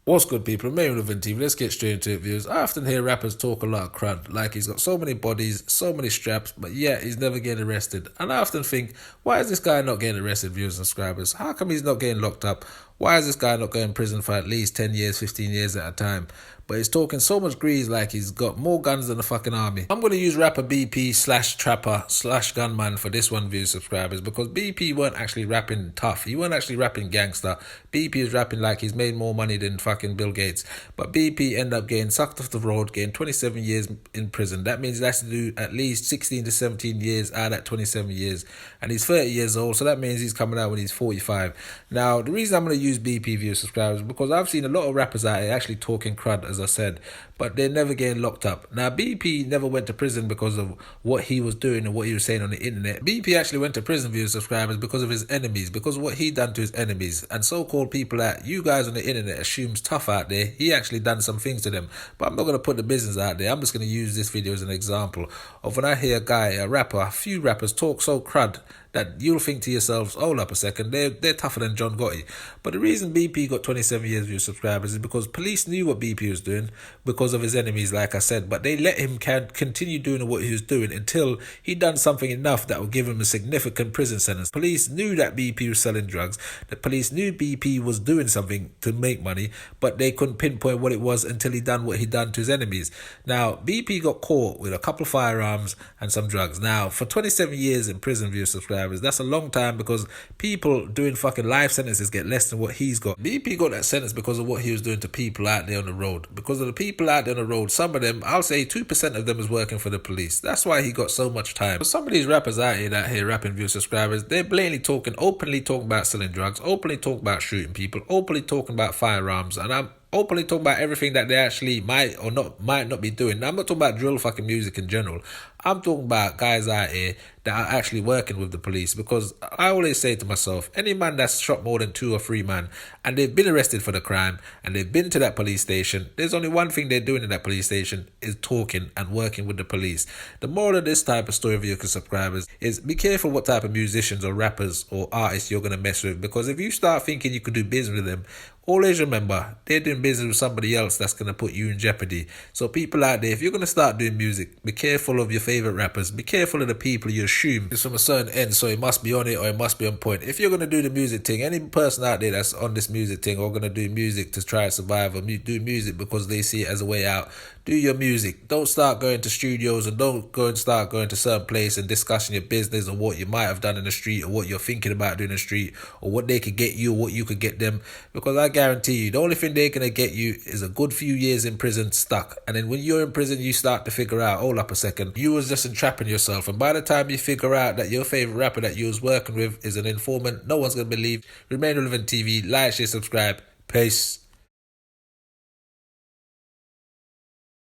What's good, people? Main Relevant TV. Let's get straight into it, viewers. I often hear rappers talk a lot of crud, like he's got so many bodies, so many straps, but yet he's never getting arrested. And I often think, why is this guy not getting arrested, viewers and subscribers? How come he's not getting locked up? Why is this guy not going to prison for at least 10 years, 15 years at a time? But he's talking so much grease like he's got more guns than the fucking army. I'm going to use rapper BP slash trapper slash gunman for this one, viewers subscribers, because BP weren't actually rapping tough. He weren't actually rapping gangster. BP is rapping like he's made more money than fucking Bill Gates. But BP ended up getting sucked off the road, getting 27 years in prison. That means he has to do at least 16 to 17 years out of that 27 years. And he's 30 years old, so that means he's coming out when he's 45. Now, the reason I'm going to use BP, viewers subscribers, because I've seen a lot of rappers out here actually talking crud, as I said, but they're never getting locked up. Now, BP never went to prison because of what he was doing and what he was saying on the internet. BP actually went to prison, viewers subscribers, because of his enemies, because of what he done to his enemies and so-called people that you guys on the internet assumes tough out there. He actually done some things to them, but I'm not going to put the business out there. I'm just going to use this video as an example of when I hear a rapper, a few rappers talk so crud that you'll think to yourselves, hold up a second, they're tougher than John Gotti. But the reason BP got 27 years view subscribers is because police knew what BP was doing because of his enemies, like I said, but they let him continue doing what he was doing until he done something enough that would give him a significant prison sentence. Police knew that BP was selling drugs. The police knew BP was doing something to make money, but they couldn't pinpoint what it was until he done what he done to his enemies. Now, BP got caught with a couple of firearms and some drugs. Now, for 27 years in prison, view subscribers, that's a long time because people doing fucking life sentences get less than what he's got. BP got that sentence because of what he was doing to people out there on the road. Because of the people out there on the road, some of them, I'll say 2% of them is working for the police. That's why he got so much time. But some of these rappers out here rapping, view subscribers, they're blatantly talking, openly talking about selling drugs, openly talking about shooting people, openly talking about firearms, and I'm openly talking about everything that they actually might not be doing. Now, I'm not talking about drill fucking music in general. I'm talking about guys out here that are actually working with the police, because I always say to myself, any man that's shot more than 2 or 3 men and they've been arrested for the crime and they've been to that police station, there's only one thing they're doing in that police station is talking and working with the police. The moral of this type of story, viewer subscribers, is be careful what type of musicians or rappers or artists you're going to mess with, because if you start thinking you can do business with them, always remember, they're doing business with somebody else that's going to put you in jeopardy. So people out there, if you're going to start doing music, be careful of your favorite rappers. Be careful of the people you assume is from a certain end, so it must be on it or it must be on point. If you're going to do the music thing, any person out there that's on this music thing or going to do music to try to survive or do music because they see it as a way out, do your music. Don't start going to studios and don't start going to certain places and discussing your business or what you might have done in the street or what you're thinking about doing in the street or what they could get you or what you could get them, because I guarantee you the only thing they're going to get you is a good few years in prison stuck. And then when you're in prison, you start to figure out, hold up a second, you was just entrapping yourself, and by the time you figure out that your favorite rapper that you was working with is an informant, no one's going to believe. Remain Relevant TV. Like, share, subscribe. Peace.